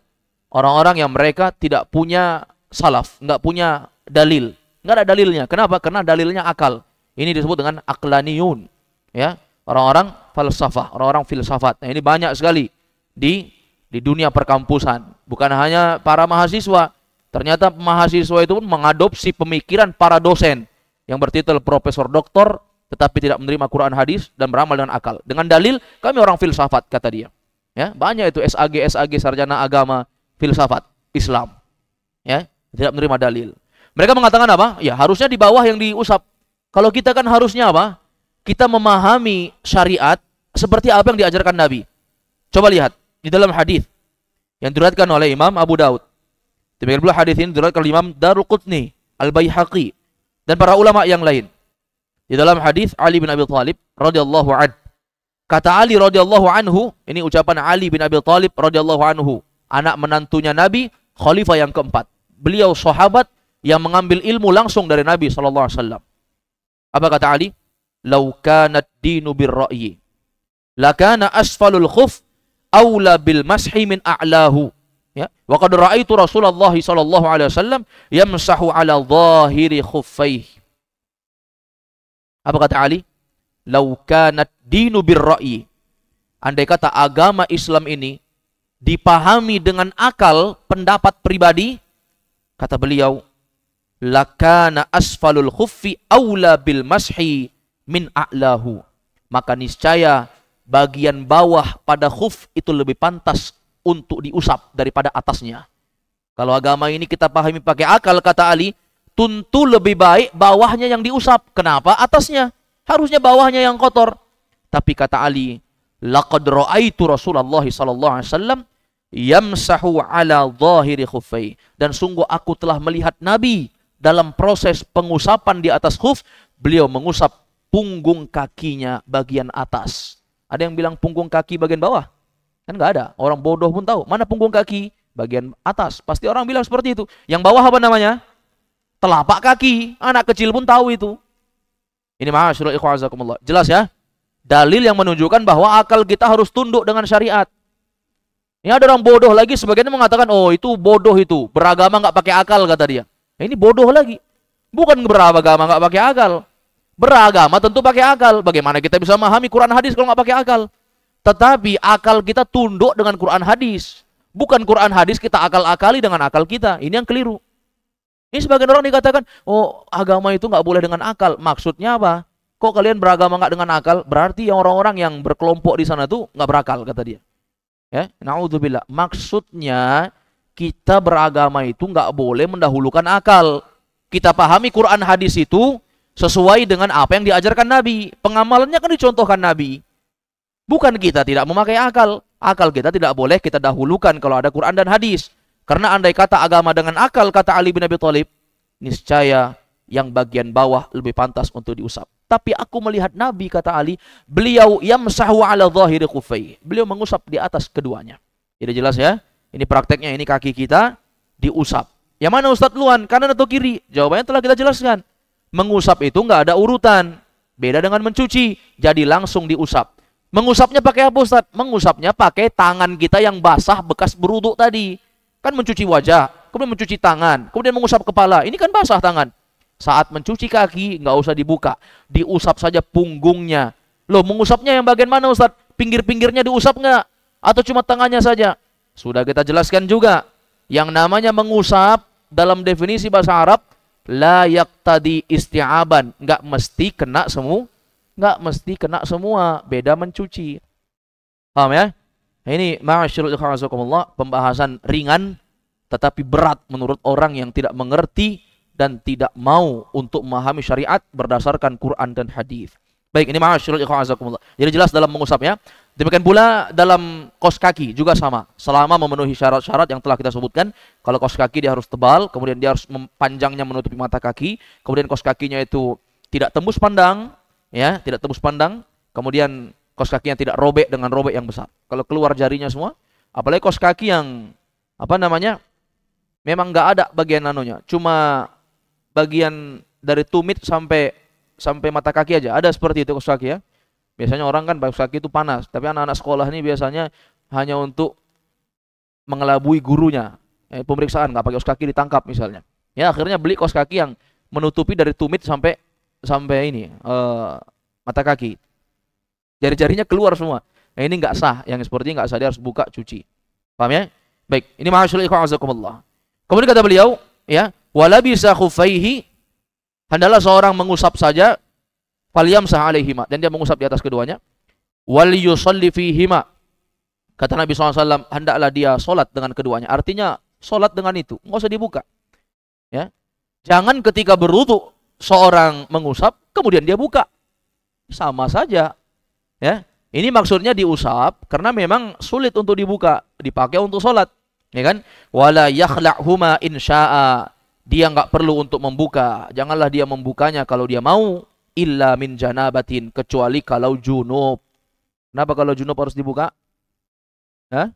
orang-orang yang mereka tidak punya salaf, nggak punya dalil. Nggak ada dalilnya. Kenapa? Karena dalilnya akal. Ini disebut dengan aqlaniyun. Ya, orang-orang falsafah, orang-orang filsafat. Nah, ini banyak sekali di dunia perkampusan. Bukan hanya para mahasiswa. Ternyata mahasiswa itu pun mengadopsi pemikiran para dosen yang bertitel profesor doktor, tetapi tidak menerima Quran hadis dan beramal dengan akal. Dengan dalil, kami orang filsafat, kata dia. Ya, banyak itu SAG sarjana agama filsafat Islam. Ya, tidak menerima dalil. Mereka mengatakan apa? Ya, harusnya di bawah yang diusap. Kalau kita kan harusnya apa? Kita memahami syariat seperti apa yang diajarkan Nabi. Coba lihat di dalam hadis yang diriwayatkan oleh Imam Abu Daud. Demikian pula hadis ini diriwayatkan oleh Imam Daruqutni, Al-Baihaqi dan para ulama yang lain. Di dalam hadis Ali bin Abi Thalib radhiyallahu anhu. Kata Ali radhiyallahu anhu, ini ucapan Ali bin Abi Thalib radhiyallahu anhu, anak menantunya Nabi, khalifah yang keempat. Beliau sahabat yang mengambil ilmu langsung dari Nabi SAW. Apa kata Ali? Lau kanat dinu birra'yi lakana asfalul khuf awla bil mashi min a'lahu. Ya, wa qad ra'aitu Rasulullah SAW yamsahu ala zahiri khuffaihi. Apa kata Ali? Lau kanat dinu birra'yi, andai kata agama Islam ini dipahami dengan akal, pendapat pribadi, kata beliau, lakana asfalul khuffi aula bil mashi min a'lahu. Maka niscaya bagian bawah pada khuf itu lebih pantas untuk diusap daripada atasnya. Kalau agama ini kita pahami pakai akal, kata Ali, tentu lebih baik bawahnya yang diusap. Kenapa? Atasnya. Harusnya bawahnya yang kotor. Tapi kata Ali, laqad ra'aitu Rasulullah SAW yamsahu ala zahiri khuffai. Dan sungguh aku telah melihat Nabi dalam proses pengusapan di atas khuf, beliau mengusap punggung kakinya bagian atas. Ada yang bilang punggung kaki bagian bawah? Kan nggak ada. Orang bodoh pun tahu. Mana punggung kaki? Bagian atas. Pasti orang bilang seperti itu. Yang bawah apa namanya? Telapak kaki. Anak kecil pun tahu itu. Ini ma'asyiral ikhwan jazakumullah. Jelas ya? Dalil yang menunjukkan bahwa akal kita harus tunduk dengan syariat. Ini ada orang bodoh lagi sebagian mengatakan, oh itu bodoh itu. Beragama nggak pakai akal, kata dia. Nah, ini bodoh lagi. Bukan beragama nggak pakai akal. Beragama tentu pakai akal. Bagaimana kita bisa memahami Quran hadis kalau nggak pakai akal? Tetapi akal kita tunduk dengan Quran hadis. Bukan Quran hadis kita akal-akali dengan akal kita. Ini yang keliru. Ini sebagian orang dikatakan, oh agama itu nggak boleh dengan akal. Maksudnya apa? Kok kalian beragama nggak dengan akal? Berarti yang orang-orang yang berkelompok di sana tuh nggak berakal, kata dia. Ya, naudzubillah. Maksudnya kita beragama itu nggak boleh mendahulukan akal. Kita pahami Quran hadis itu sesuai dengan apa yang diajarkan Nabi. Pengamalannya kan dicontohkan Nabi. Bukan kita tidak memakai akal. Akal kita tidak boleh kita dahulukan kalau ada Quran dan hadis. Karena andai kata agama dengan akal, kata Ali bin Abi Thalib, niscaya yang bagian bawah lebih pantas untuk diusap. Tapi aku melihat Nabi, kata Ali, beliau yamsahu ala zahiri khuffai. Beliau mengusap di atas keduanya. Jadi jelas ya? Ini prakteknya, ini kaki kita diusap. Yang mana Ustadz Luan? Kanan atau kiri? Jawabannya telah kita jelaskan. Mengusap itu nggak ada urutan. Beda dengan mencuci. Jadi langsung diusap. Mengusapnya pakai apa Ustadz? Mengusapnya pakai tangan kita yang basah bekas berwudu tadi. Kan mencuci wajah, kemudian mencuci tangan, kemudian mengusap kepala. Ini kan basah tangan. Saat mencuci kaki, nggak usah dibuka. Diusap saja punggungnya. Loh, mengusapnya yang bagian mana Ustadz? Pinggir-pinggirnya diusap nggak? Atau cuma tangannya saja? Sudah kita jelaskan juga. Yang namanya mengusap dalam definisi bahasa Arab, la yaqtadi isti'aban. Nggak mesti kena semua. Nggak mesti kena semua. Beda mencuci. Paham ya? Ini ma'asyiral ikhwan, pembahasan ringan tetapi berat menurut orang yang tidak mengerti dan tidak mau untuk memahami syariat berdasarkan Quran dan hadis. Baik, ini ma'asyiral ikhwan azakumullah. Jadi jelas dalam mengusapnya. Demikian pula dalam kaos kaki juga sama. Selama memenuhi syarat-syarat yang telah kita sebutkan. Kalau kaos kaki dia harus tebal, kemudian dia harus panjangnya menutupi mata kaki, kemudian kaos kakinya itu tidak tembus pandang, ya, tidak tembus pandang. Kemudian kaos kaki yang tidak robek dengan robek yang besar. Kalau keluar jarinya semua, apalagi kaos kaki yang memang nggak ada bagian nanunya, cuma bagian dari tumit sampai mata kaki aja. Ada seperti itu kaos kaki ya. Biasanya orang kan kaos kaki itu panas, tapi anak-anak sekolah ini biasanya hanya untuk mengelabui gurunya. Pemeriksaan nggak pakai kaos kaki ditangkap misalnya. Ya akhirnya beli kaos kaki yang menutupi dari tumit sampai ini mata kaki. Jari-jarinya keluar semua. Nah, ini nggak sah. Yang seperti ini nggak sah, dia harus buka cuci. Paham ya? Baik, ini ma'asyiral ikhwan azakumullah. Kemudian kata beliau, ya, wala bisa khufaihi, hendaklah seorang mengusap saja, falyamsah alaihima, dan dia mengusap di atas keduanya. Wal yusalli fihima, kata Nabi SAW, hendaklah dia solat dengan keduanya. Artinya solat dengan itu, nggak usah dibuka. Ya, jangan ketika berwudu seorang mengusap kemudian dia buka, sama saja. Ya, ini maksudnya diusap karena memang sulit untuk dibuka, dipakai untuk solat, ya kan? Wala yakhla'huma insya'a, dia nggak perlu untuk membuka, janganlah dia membukanya kalau dia mau, illa min janabatin, kecuali kalau junub. Kenapa kalau junub harus dibuka? Hah?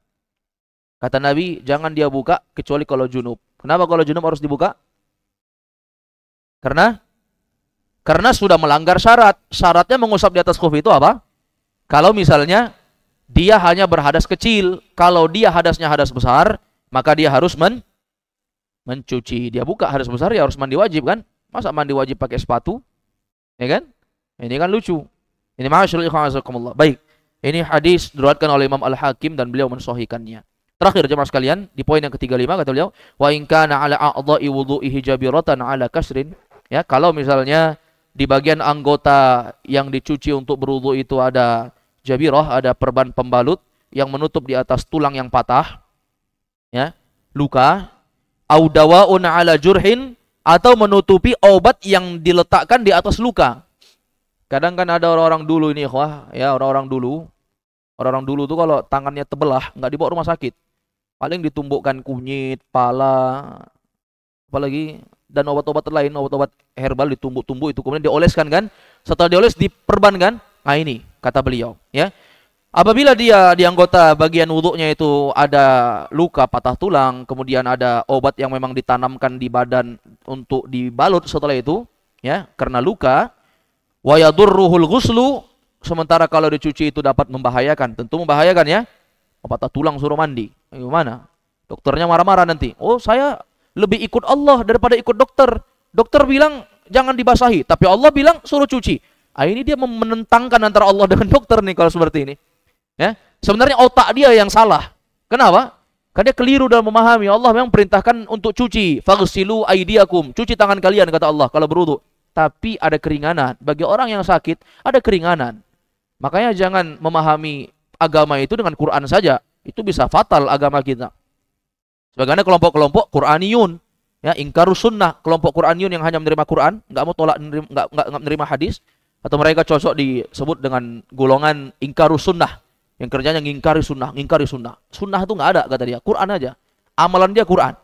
Kata Nabi, jangan dia buka kecuali kalau junub. Kenapa kalau junub harus dibuka? Karena sudah melanggar syarat. Syaratnya mengusap di atas khuf itu apa? Kalau misalnya dia hanya berhadas kecil, kalau dia hadasnya hadas besar, maka dia harus mencuci. Dia buka hadas besar, ya harus mandi wajib kan? Masa mandi wajib pakai sepatu? Ya kan? Ini kan lucu. Ini ma'asyiral ikhwan azakumullah. Baik. Ini hadis diriwayatkan oleh Imam Al-Hakim dan beliau mensahihkannya. Terakhir jemaah sekalian, di poin yang ke-35 kata beliau, wa in kana ala a'dha'i wudhu'ihi jabiratan ala kasrin. Ya, kalau misalnya di bagian anggota yang dicuci untuk berwudu itu ada jabirah, ada perban pembalut yang menutup di atas tulang yang patah, ya, luka, au dawa'un ala jurhin, atau menutupi obat yang diletakkan di atas luka. Kadang kan ada orang-orang dulu ini, ya, orang-orang dulu tuh kalau tangannya tebelah nggak dibawa rumah sakit, paling ditumbukkan kunyit, pala, apalagi, dan obat-obat lain, obat-obat herbal ditumbuk-tumbuk itu, kemudian dioleskan kan, setelah dioles diperban kan. Nah ini kata beliau, ya, apabila dia di anggota bagian wuduknya itu ada luka patah tulang, kemudian ada obat yang memang ditanamkan di badan untuk dibalut setelah itu, ya, karena luka, wa yadurruhul ghuslu, sementara kalau dicuci itu dapat membahayakan, tentu membahayakan ya. Patah tulang suruh mandi, gimana? Dokternya marah-marah nanti. Oh, saya lebih ikut Allah daripada ikut dokter. Dokter bilang jangan dibasahi, tapi Allah bilang suruh cuci. Ah, ini dia menentangkan antara Allah dengan dokter nih kalau seperti ini. Ya, sebenarnya otak dia yang salah. Kenapa? Karena dia keliru dalam memahami. Allah memang perintahkan untuk cuci. Faghsilu aydiyakum, cuci tangan kalian kata Allah kalau berwudu. Tapi ada keringanan. Bagi orang yang sakit ada keringanan. Makanya jangan memahami agama itu dengan Quran saja. Itu bisa fatal agama kita. Sebagaimana kelompok-kelompok Quraniyun, ya, ingkarus sunnah, kelompok Quraniyun yang hanya menerima Quran, nggak mau tolak, nggak menerima hadis, atau mereka cocok disebut dengan golongan ingkarus sunnah, yang kerjanya ngingkari sunnah. Sunnah itu nggak ada kata dia, Quran aja. Amalan dia Quran,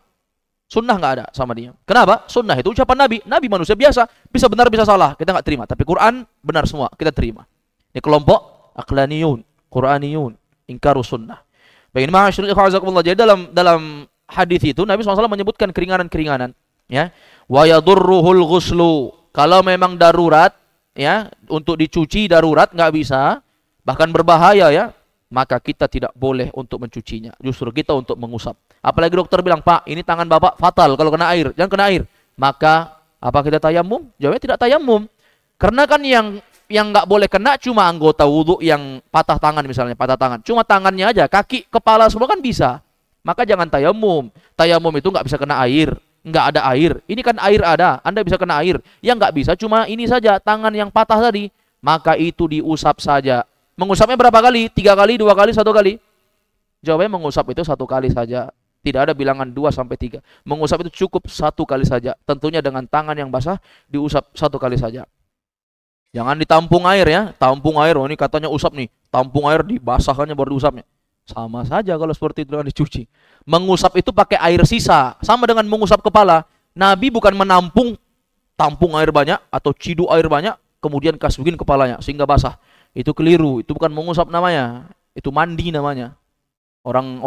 sunnah nggak ada sama dia. Kenapa? Sunnah itu ucapan Nabi. Nabi manusia biasa, bisa benar bisa salah, kita nggak terima. Tapi Quran benar semua, kita terima. Ini kelompok aqlaniyun, Quraniyun, ingkarus sunnah. Baik, ini ma'asyiral ikhwan azakumullah. Jadi dalam hadis itu Nabi SAW menyebutkan keringanan-keringanan, ya. Wa yadurruhul ghuslu, kalau memang darurat, ya, untuk dicuci darurat nggak bisa, bahkan berbahaya, ya, maka kita tidak boleh untuk mencucinya. Justru kita untuk mengusap. Apalagi dokter bilang, Pak, ini tangan bapak fatal kalau kena air, jangan kena air. Maka apa kita tayamum? Jawabnya tidak tayamum. Karena kan yang nggak boleh kena cuma anggota wudhu yang patah tangan misalnya, patah tangan. Cuma tangannya aja, kaki, kepala semua kan bisa. Maka jangan tayamum. Tayamum itu nggak bisa kena air, nggak ada air. Ini kan air ada, Anda bisa kena air. Yang nggak bisa cuma ini saja, tangan yang patah tadi. Maka itu diusap saja. Mengusapnya berapa kali? 3 kali, 2 kali, 1 kali? Jawabnya mengusap itu 1 kali saja. Tidak ada bilangan 2 sampai 3. Mengusap itu cukup 1 kali saja. Tentunya dengan tangan yang basah diusap 1 kali saja. Jangan ditampung air ya. Tampung air, oh ini katanya usap nih. Tampung air dibasahkannya baru diusapnya. Sama saja kalau seperti itu dengan dicuci. Mengusap itu pakai air sisa. Sama dengan mengusap kepala. Nabi bukan menampung tampung air banyak atau cidu air banyak kemudian kasuhin kepalanya sehingga basah. Itu keliru. Itu bukan mengusap namanya. Itu mandi namanya. Orang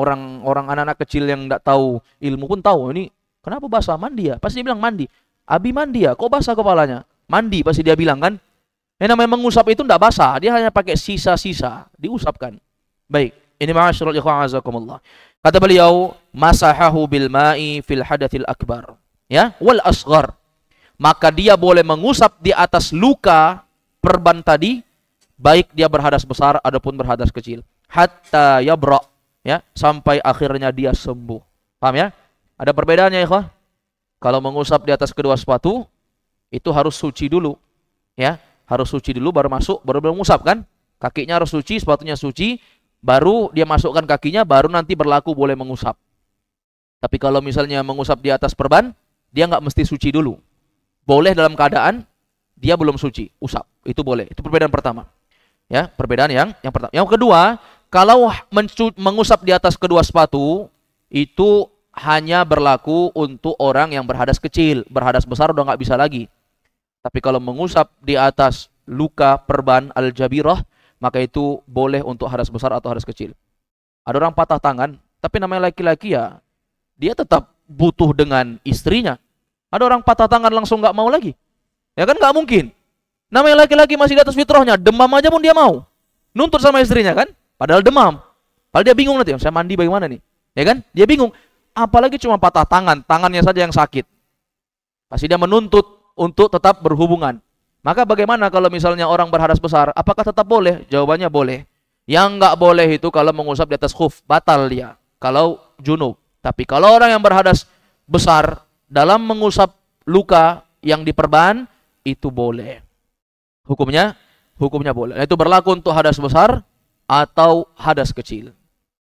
anak-anak kecil yang tidak tahu ilmu pun tahu ini kenapa basah, mandi ya. Pasti dia bilang mandi. Abi mandi ya, kok basah kepalanya? Mandi pasti dia bilang kan. Yang namanya mengusap itu tidak basah, dia hanya pakai sisa-sisa diusapkan. Baik, ini ma'asyiral ikhwan azakumullah. Kata beliau, masahahu bil ma'i fil hadatsil akbar, ya, wal asghar. Maka dia boleh mengusap di atas luka perban tadi, baik dia berhadas besar ataupun berhadas kecil. Hatta yabra, ya, sampai akhirnya dia sembuh. Paham ya? Ada perbedaannya ya, kalau mengusap di atas kedua sepatu itu harus suci dulu, ya, harus suci dulu baru masuk, baru mengusap kan? Kakinya harus suci, sepatunya suci, baru dia masukkan kakinya, baru nanti berlaku boleh mengusap. Tapi kalau misalnya mengusap di atas perban, dia nggak mesti suci dulu. Boleh dalam keadaan dia belum suci, usap, itu boleh. Itu perbedaan pertama. Ya, perbedaan yang pertama. Yang kedua, kalau mengusap di atas kedua sepatu itu hanya berlaku untuk orang yang berhadas kecil, berhadas besar udah nggak bisa lagi. Tapi kalau mengusap di atas luka perban al-jabirah, maka itu boleh untuk hadas besar atau hadas kecil. Ada orang patah tangan, tapi namanya laki-laki ya, dia tetap butuh dengan istrinya. Ada orang patah tangan langsung nggak mau lagi, ya kan nggak mungkin. Namanya laki-laki masih di atas fitrahnya, demam aja pun dia mau, nuntut sama istrinya kan. Padahal demam. Padahal dia bingung nanti, saya mandi bagaimana nih? Ya kan? Dia bingung. Apalagi cuma patah tangan, tangannya saja yang sakit. Pasti dia menuntut untuk tetap berhubungan. Maka bagaimana kalau misalnya orang berhadas besar? Apakah tetap boleh? Jawabannya boleh. Yang nggak boleh itu kalau mengusap di atas khuf, batal dia. Kalau junub. Tapi kalau orang yang berhadas besar, dalam mengusap luka yang diperban, itu boleh. Hukumnya boleh. Itu berlaku untuk hadas besar atau hadas kecil.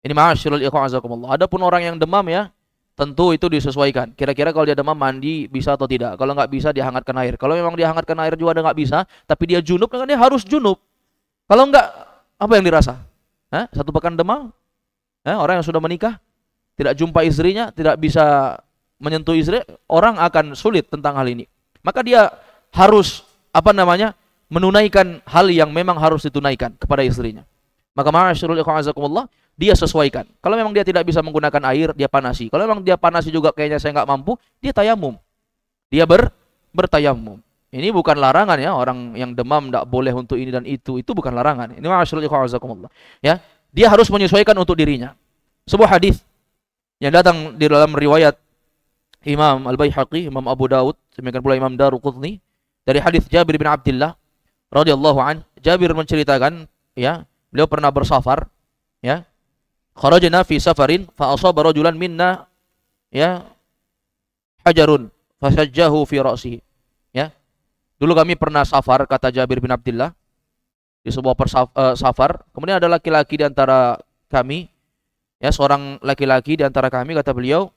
Ini ma'asyiral ikhwan azakumullah. Adapun orang yang demam ya, tentu itu disesuaikan. Kira-kira kalau dia demam mandi bisa atau tidak. Kalau nggak bisa dia hangatkan air. Kalau memang dia hangatkan air juga nggak bisa, tapi dia junub, kan dia harus junub. Kalau nggak, apa yang dirasa? Hah? 1 pekan demam? Orang yang sudah menikah, tidak jumpa istrinya, tidak bisa menyentuh istri, orang akan sulit tentang hal ini. Maka dia harus menunaikan hal yang memang harus ditunaikan kepada istrinya. Maka ma'asyiral ikhwan azakumullah, dia sesuaikan. Kalau memang dia tidak bisa menggunakan air, dia panasi. Kalau memang dia panasi juga kayaknya saya nggak mampu, dia tayamum. Dia bertayamum. Ini bukan larangan ya, orang yang demam tidak boleh untuk ini dan itu bukan larangan. Ini ma'asyiral ikhwan azakumullah. Ya, dia harus menyesuaikan untuk dirinya. Sebuah hadis yang datang di dalam riwayat Imam Al-Baihaqi, Imam Abu Daud, demikian pula Imam Daruqutni, dari hadis Jabir bin Abdullah radhiyallahu an. Jabir menceritakan, ya, beliau pernah bersafar, ya. Kharajna fi safarin fa asaba rajulan minna, ya, hajarun fasajjahu fi ra'sihi. Ya. Dulu kami pernah safar, kata Jabir bin Abdullah, di sebuah safar, kemudian ada laki-laki di antara kami, ya, seorang laki-laki di antara kami, kata beliau,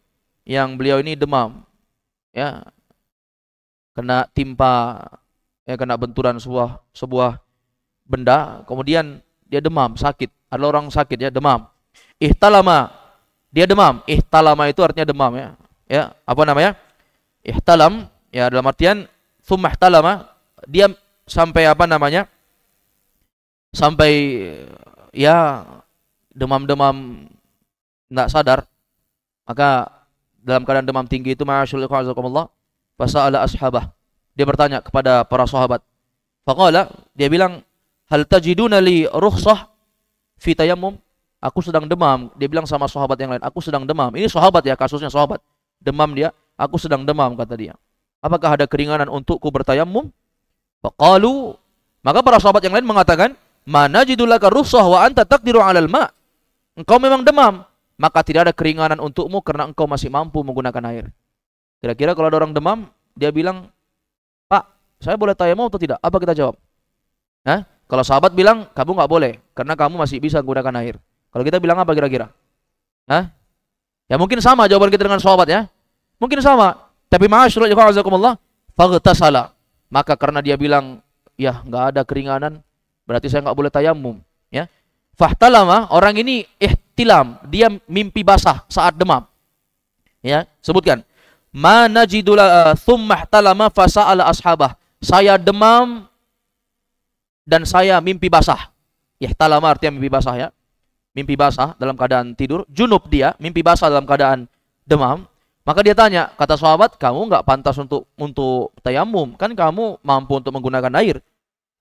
yang beliau ini demam, ya, kena timpa, ya, kena benturan sebuah benda, kemudian dia demam, sakit. Ada orang sakit ya, demam. Ihtalama, dia demam. Ihtalama itu artinya demam ya. Ya, apa namanya? Ihtalam, ya, dalam artian tsumma ihtalama, dia sampai sampai ya demam-demam enggak sadar. Maka dalam keadaan demam tinggi itu, ma'asyiral ikhwan azakumullah, fasa'ala ashabah. Dia bertanya kepada para sahabat. Faqala, dia bilang, hal tajiduna li rukhsah fi tayammum? Aku sedang demam. Dia bilang sama sahabat yang lain, aku sedang demam. Ini sahabat ya, kasusnya sahabat. Demam dia, aku sedang demam, kata dia. Apakah ada keringanan untukku bertayammum? Faqalu, maka para sahabat yang lain mengatakan, mana jidulaka rukhsah wa anta taqdiru 'alal ma'. Engkau memang demam, maka tidak ada keringanan untukmu karena engkau masih mampu menggunakan air. Kira-kira kalau ada orang demam, dia bilang, Pak, saya boleh tayammum atau tidak? Apa kita jawab? Kalau sahabat bilang, kamu nggak boleh, karena kamu masih bisa menggunakan air. Kalau kita bilang apa kira-kira? Ya mungkin sama jawaban kita dengan sahabat ya. Mungkin sama. Tapi ma'asyiral ikhwan azakumullah, faghtasala. Maka karena dia bilang, ya nggak ada keringanan, berarti saya nggak boleh tayamum. Ya. Fahtalama, orang ini ihtilam, dia mimpi basah saat demam. Ya, sebutkan. Ma najidula thumma ihtalama fasa'ala ashabah. Saya demam dan saya mimpi basah. Ihtalama artinya mimpi basah ya. Mimpi basah dalam keadaan tidur. Junub dia, mimpi basah dalam keadaan demam. Maka dia tanya, kata sahabat, kamu nggak pantas untuk tayamum, kan kamu mampu untuk menggunakan air.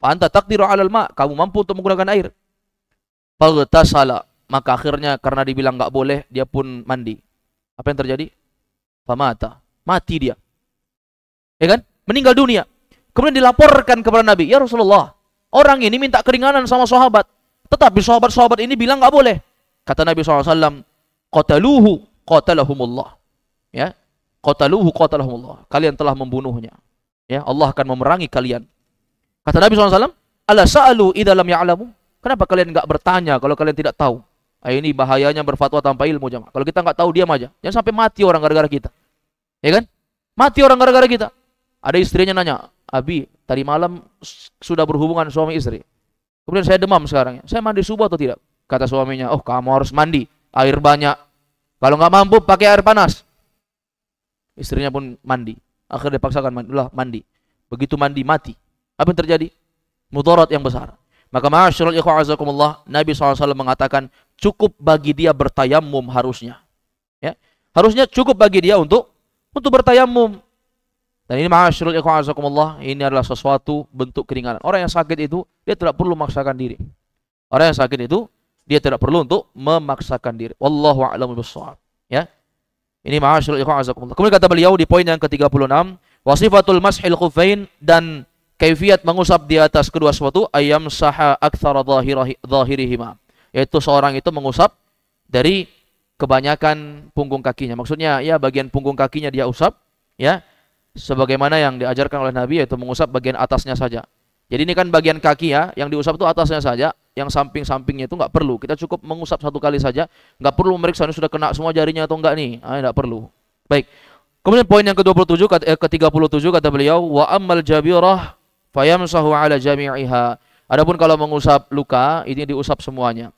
Anta taqdiru 'alal ma, kamu mampu untuk menggunakan air. Faghtasala, maka akhirnya karena dibilang nggak boleh, dia pun mandi. Apa yang terjadi? Famata, mati dia. Ya kan? Meninggal dunia. Kemudian dilaporkan kepada Nabi, ya Rasulullah, orang ini minta keringanan sama sahabat, tetapi sahabat-sahabat ini bilang nggak boleh. Kata Nabi SAW, qataluhu qatalahumullah. Ya, qataluhu qatalahumullah. Kalian telah membunuhnya. Ya, Allah akan memerangi kalian. Kata Nabi SAW, ala sa'alu idza lam ya'lamu. Kenapa kalian enggak bertanya kalau kalian tidak tahu? Ini bahayanya berfatwa tanpa ilmu, jemaah. Kalau kita enggak tahu, diam aja. Jangan sampai mati orang gara-gara kita. Ya kan? Mati orang gara-gara kita. Ada istrinya nanya, Abi, tadi malam sudah berhubungan suami istri. Kemudian saya demam sekarang. Saya mandi subuh atau tidak? Kata suaminya, oh kamu harus mandi. Air banyak. Kalau enggak mampu, pakai air panas. Istrinya pun mandi. Akhirnya dipaksakan mandi. Begitu mandi, mati. Apa yang terjadi? Mudarat yang besar. Maka ma'asyiral ikhwan azakumullah, Nabi SAW mengatakan cukup bagi dia bertayamum harusnya. Ya. Harusnya cukup bagi dia untuk bertayamum. Dan ini ma'asyiral ikhwan azakumullah, ini adalah sesuatu bentuk keringanan. Orang yang sakit itu, dia tidak perlu memaksakan diri. Orang yang sakit itu, dia tidak perlu untuk memaksakan diri. Wallahu a'lamu bissawab. Ya. Ini ma'asyiral ikhwan azakumullah. Kemudian kata beliau di poin yang ke-36, wasifatul mashil khuffain, dan kaifiat mengusap di atas kedua sepatu, ayam saha aktsara zahirihima. Yaitu seorang itu mengusap dari kebanyakan punggung kakinya. Maksudnya ya bagian punggung kakinya dia usap ya. Sebagaimana yang diajarkan oleh Nabi, yaitu mengusap bagian atasnya saja. Jadi ini kan bagian kaki ya, yang diusap itu atasnya saja, yang samping-sampingnya itu nggak perlu. Kita cukup mengusap satu kali saja, nggak perlu memeriksa ini sudah kena semua jarinya atau enggak nih. Nggak perlu. Baik. Kemudian poin yang ke-27 ke-37 kata beliau, wa ammal jabirah fayamsahu ala jami'iha. Adapun kalau mengusap luka, ini diusap semuanya.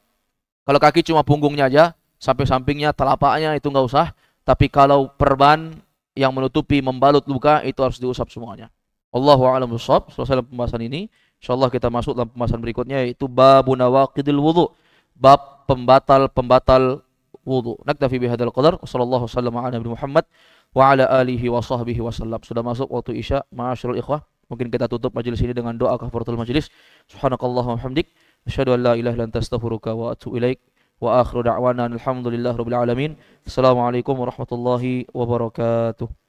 Kalau kaki cuma punggungnya aja, sampai sampingnya, telapaknya itu nggak usah. Tapi kalau perban yang menutupi membalut luka, itu harus diusap semuanya. Allahu a'lam bishawab. Selesai dalam pembahasan ini, insyaallah kita masuk dalam pembahasan berikutnya, yaitu babun nawaqidil wudu, bab pembatal wudu. Naktafi bihadzal qadar. Wassallallahu wasallam ala Nabi Muhammad wa ala alihi wa sahbihi wasallam. Sudah masuk waktu Isya, ma'asyiral ikhwah. Mungkin kita tutup majelis ini dengan doa kafaratul majelis. Subhanakallahumma wa hamdik, asyhadu an la ilaha illa anta astaghfiruka wa atubu ilaik. Wa akhiru da'wana alhamdulillahirabbil alamin. Assalamualaikum warahmatullahi wabarakatuh.